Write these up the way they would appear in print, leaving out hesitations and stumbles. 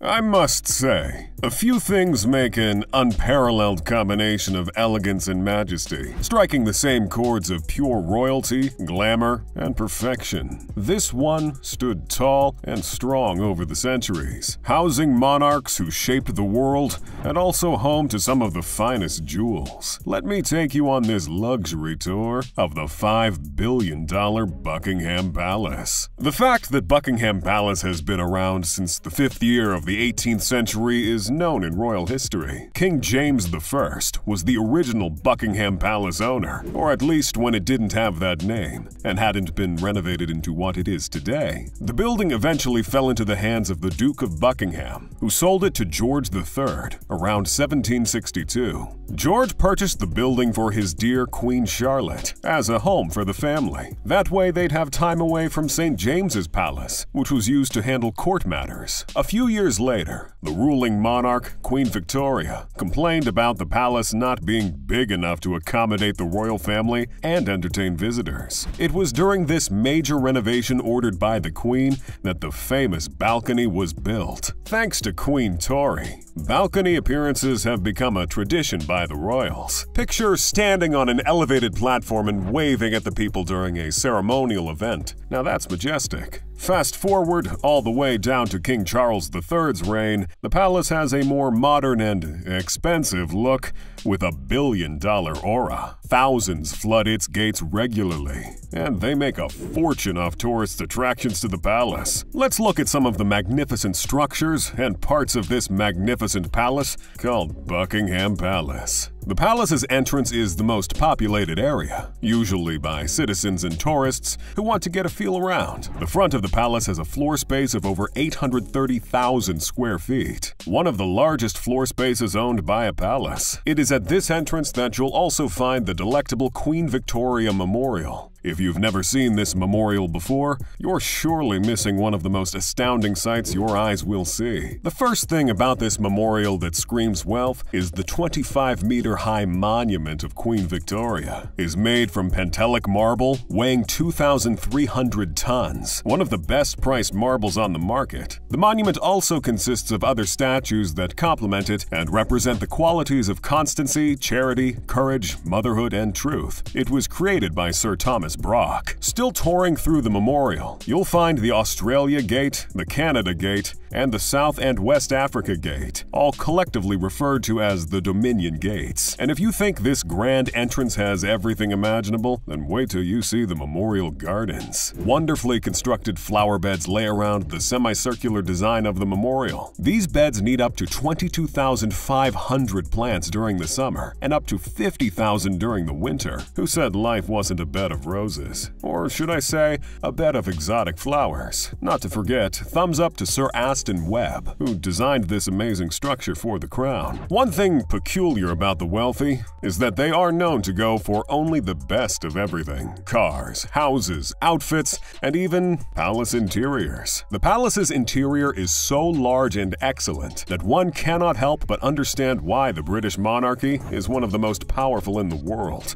I must say, a few things make an unparalleled combination of elegance and majesty, striking the same chords of pure royalty, glamour, and perfection. This one stood tall and strong over the centuries, housing monarchs who shaped the world and also home to some of the finest jewels. Let me take you on this luxury tour of the $5 billion Buckingham Palace. The fact that Buckingham Palace has been around since the 5th year of the 18th century is known in royal history. King James I was the original Buckingham Palace owner, or at least when it didn't have that name and hadn't been renovated into what it is today. The building eventually fell into the hands of the Duke of Buckingham, who sold it to George III around 1762. George purchased the building for his dear Queen Charlotte as a home for the family. That way they'd have time away from St. James's Palace, which was used to handle court matters. A few years later, the ruling monarch, Queen Victoria, complained about the palace not being big enough to accommodate the royal family and entertain visitors. It was during this major renovation ordered by the Queen that the famous balcony was built. Thanks to Queen Tory, balcony appearances have become a tradition by the royals. Picture standing on an elevated platform and waving at the people during a ceremonial event. Now that's majestic. Fast forward all the way down to King Charles III's reign, the palace has a more modern and expensive look with a billion-dollar aura. Thousands flood its gates regularly, and they make a fortune off tourist attractions to the palace. Let's look at some of the magnificent structures and parts of this magnificent palace called Buckingham Palace. The palace's entrance is the most populated area, usually by citizens and tourists who want to get a feel around. The front of the palace has a floor space of over 830,000 square feet, one of the largest floor spaces owned by a palace. It is at this entrance that you'll also find the delectable Queen Victoria Memorial. If you've never seen this memorial before, you're surely missing one of the most astounding sights your eyes will see. The first thing about this memorial that screams wealth is the 25-meter-high monument of Queen Victoria. It is made from Pentelic marble, weighing 2,300 tons, one of the best-priced marbles on the market. The monument also consists of other statues that complement it and represent the qualities of constancy, charity, courage, motherhood, and truth. It was created by Sir Thomas Brock. Still touring through the memorial, you'll find the Australia Gate, the Canada Gate, and the South and West Africa Gate, all collectively referred to as the Dominion Gates. And if you think this grand entrance has everything imaginable, then wait till you see the Memorial Gardens. Wonderfully constructed flower beds lay around the semicircular design of the memorial. These beds need up to 22,500 plants during the summer and up to 50,000 during the winter. Who said life wasn't a bed of roses? Or should I say, a bed of exotic flowers? Not to forget, thumbs up to Sir Aston Webb, who designed this amazing structure for the crown. One thing peculiar about the wealthy is that they are known to go for only the best of everything: cars, houses, outfits, and even palace interiors. The palace's interior is so large and excellent that one cannot help but understand why the British monarchy is one of the most powerful in the world.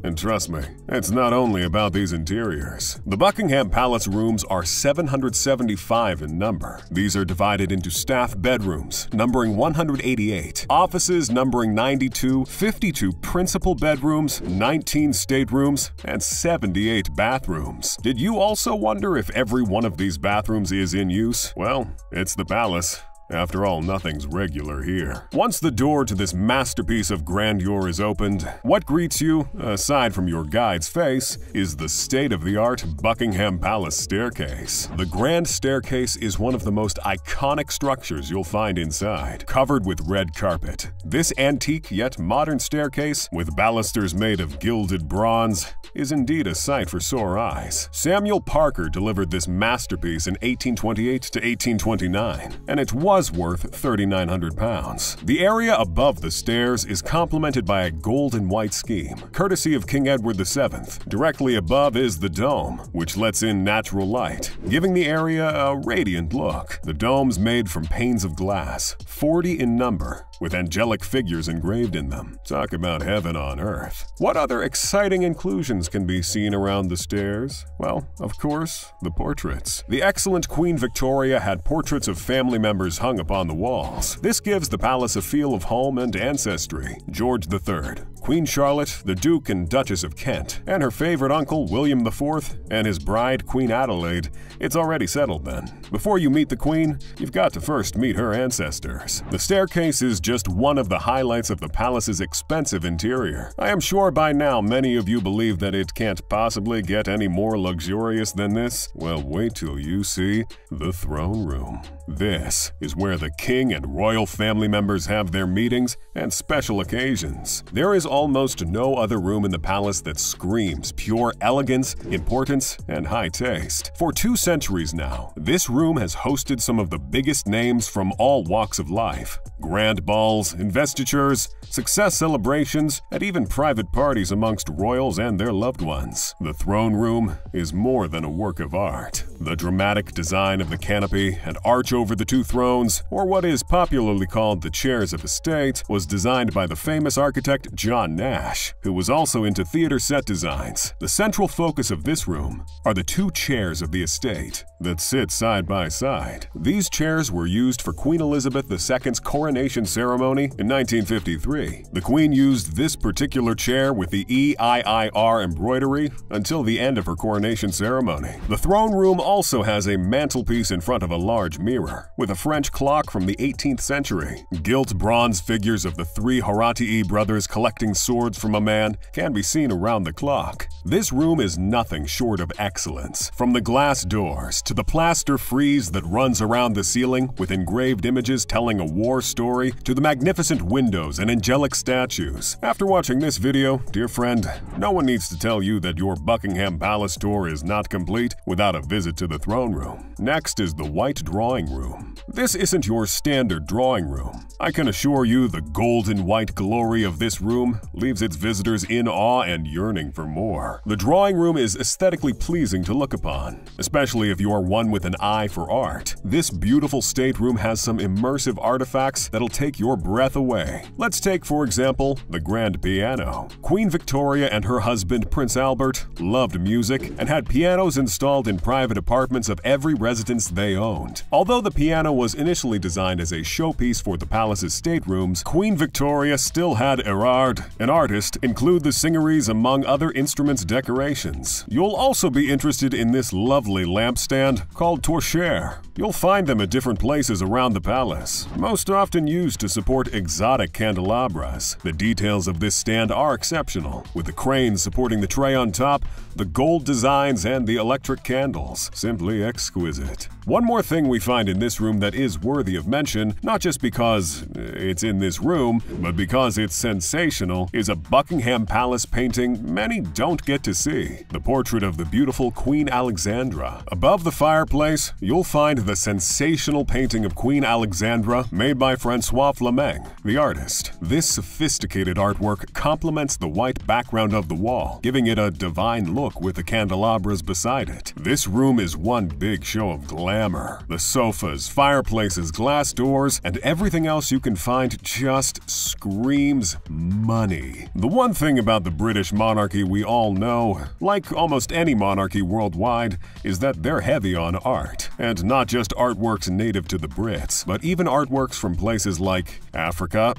And trust me, it's not only about these interiors. The Buckingham Palace rooms are 775 in number. These are divided into staff bedrooms, numbering 188, offices numbering 92, 52 principal bedrooms, 19 staterooms, and 78 bathrooms. Did you also wonder if every one of these bathrooms is in use? Well, it's the palace. After all, nothing's regular here. Once the door to this masterpiece of grandeur is opened, what greets you, aside from your guide's face, is the state-of-the-art Buckingham Palace staircase. The grand staircase is one of the most iconic structures you'll find inside, covered with red carpet. This antique yet modern staircase, with balusters made of gilded bronze, is indeed a sight for sore eyes. Samuel Parker delivered this masterpiece in 1828 to 1829, and it was worth £3,900. The area above the stairs is complemented by a gold and white scheme, courtesy of King Edward VII. Directly above is the dome, which lets in natural light, giving the area a radiant look. The dome's made from panes of glass, 40 in number, with angelic figures engraved in them. Talk about heaven on earth. What other exciting inclusions can be seen around the stairs? Well, of course, the portraits. The excellent Queen Victoria had portraits of family members hung upon the walls. This gives the palace a feel of home and ancestry. George III, Queen Charlotte, the Duke and Duchess of Kent, and her favorite uncle William IV, and his bride Queen Adelaide. It's already settled then. Before you meet the Queen, you've got to first meet her ancestors. The staircase is just one of the highlights of the palace's expensive interior. I am sure by now many of you believe that it can't possibly get any more luxurious than this. Well, wait till you see the throne room. This is where the king and royal family members have their meetings and special occasions. There is almost no other room in the palace that screams pure elegance, importance, and high taste. For 2 centuries now, this room has hosted some of the biggest names from all walks of life. Grand balls, investitures, success celebrations, and even private parties amongst royals and their loved ones. The throne room is more than a work of art. The dramatic design of the canopy and arch over the 2 thrones, or what is popularly called the chairs of estate, was designed by the famous architect John Nash, who was also into theater set designs. The central focus of this room are the 2 chairs of the estate that sit side by side. These chairs were used for Queen Elizabeth II's coronation ceremony in 1953. The Queen used this particular chair with the EIIR embroidery until the end of her coronation ceremony. The throne room also has a mantelpiece in front of a large mirror, with a French clock from the 18th century. Gilt bronze figures of the 3 Horatii brothers collecting swords from a man can be seen around the clock. This room is nothing short of excellence. From the glass doors to the plaster frieze that runs around the ceiling with engraved images telling a war story, to the magnificent windows and angelic statues. After watching this video, dear friend, no one needs to tell you that your Buckingham Palace tour is not complete without a visit to the throne room. Next is the White Drawing Room. This isn't your standard drawing room. I can assure you the golden white glory of this room leaves its visitors in awe and yearning for more. The drawing room is aesthetically pleasing to look upon, especially if you are one with an eye for art. This beautiful stateroom has some immersive artifacts that'll take your breath away. Let's take, for example, the grand piano. Queen Victoria and her husband, Prince Albert, loved music and had pianos installed in private apartments of every residence they owned. Although the piano was initially designed as a showpiece for the palace's staterooms, Queen Victoria still had Erard, an artist, include the singeries among other instruments decorations. You'll also be interested in this lovely lampstand called torchère. You'll find them at different places around the palace, most often used to support exotic candelabras. The details of this stand are exceptional, with the cranes supporting the tray on top, the gold designs, and the electric candles. Simply exquisite. One more thing we find in this room that is worthy of mention, not just because it's in this room, but because it's sensational, is a Buckingham Palace painting many don't get to see. The portrait of the beautiful Queen Alexandra. Above the fireplace, you'll find the sensational painting of Queen Alexandra made by Francois Flameng, the artist. This sophisticated artwork complements the white background of the wall, giving it a divine look with the candelabras beside it. This room is one big show of glamour. The sofas, fireplaces, glass doors, and everything else you can find just screams money. The one thing about the British monarchy we all know, like almost any monarchy worldwide, is that they're heavy on art. And not just artworks native to the Brits, but even artworks from places like Africa,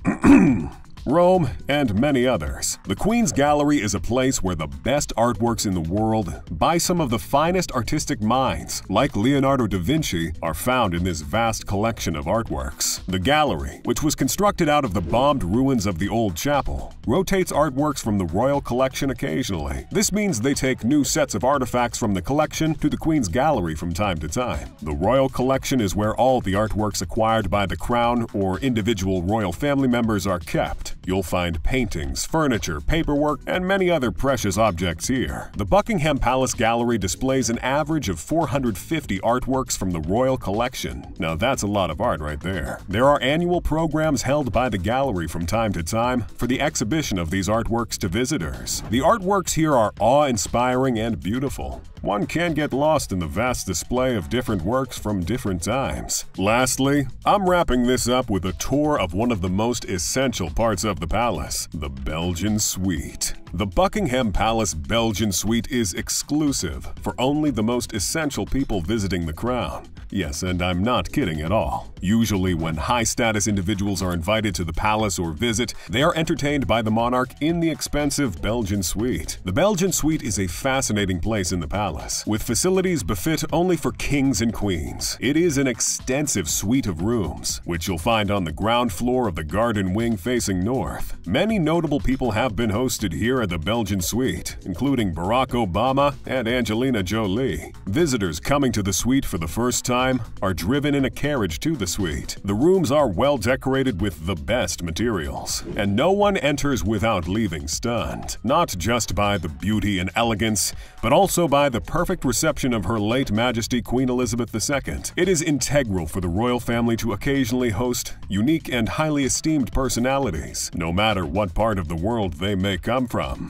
Rome, and many others. The Queen's Gallery is a place where the best artworks in the world by some of the finest artistic minds, like Leonardo da Vinci, are found in this vast collection of artworks. The gallery, which was constructed out of the bombed ruins of the old chapel, rotates artworks from the royal collection occasionally. This means they take new sets of artifacts from the collection to the Queen's Gallery from time to time. The royal collection is where all the artworks acquired by the crown or individual royal family members are kept. You'll find paintings, furniture, paperwork, and many other precious objects here. The Buckingham Palace Gallery displays an average of 450 artworks from the royal collection. Now that's a lot of art right there. There are annual programs held by the gallery from time to time for the exhibition of these artworks to visitors. The artworks here are awe-inspiring and beautiful. one can get lost in the vast display of different works from different times. Lastly, I'm wrapping this up with a tour of one of the most essential parts of the palace, the Belgian Suite. The Buckingham Palace Belgian Suite is exclusive for only the most essential people visiting the crown. Yes, and I'm not kidding at all. Usually when high-status individuals are invited to the palace or visit, they are entertained by the monarch in the expensive Belgian Suite. The Belgian Suite is a fascinating place in the palace, with facilities befit only for kings and queens. It is an extensive suite of rooms, which you'll find on the ground floor of the garden wing facing north. Many notable people have been hosted here at the Belgian Suite, including Barack Obama and Angelina Jolie. Visitors coming to the suite for the first time are driven in a carriage to the suite. The rooms are well decorated with the best materials, and no one enters without leaving stunned, not just by the beauty and elegance, but also by the perfect reception of Her late Majesty Queen Elizabeth II. It is integral for the royal family to occasionally host unique and highly esteemed personalities, no matter what part of the world they may come from.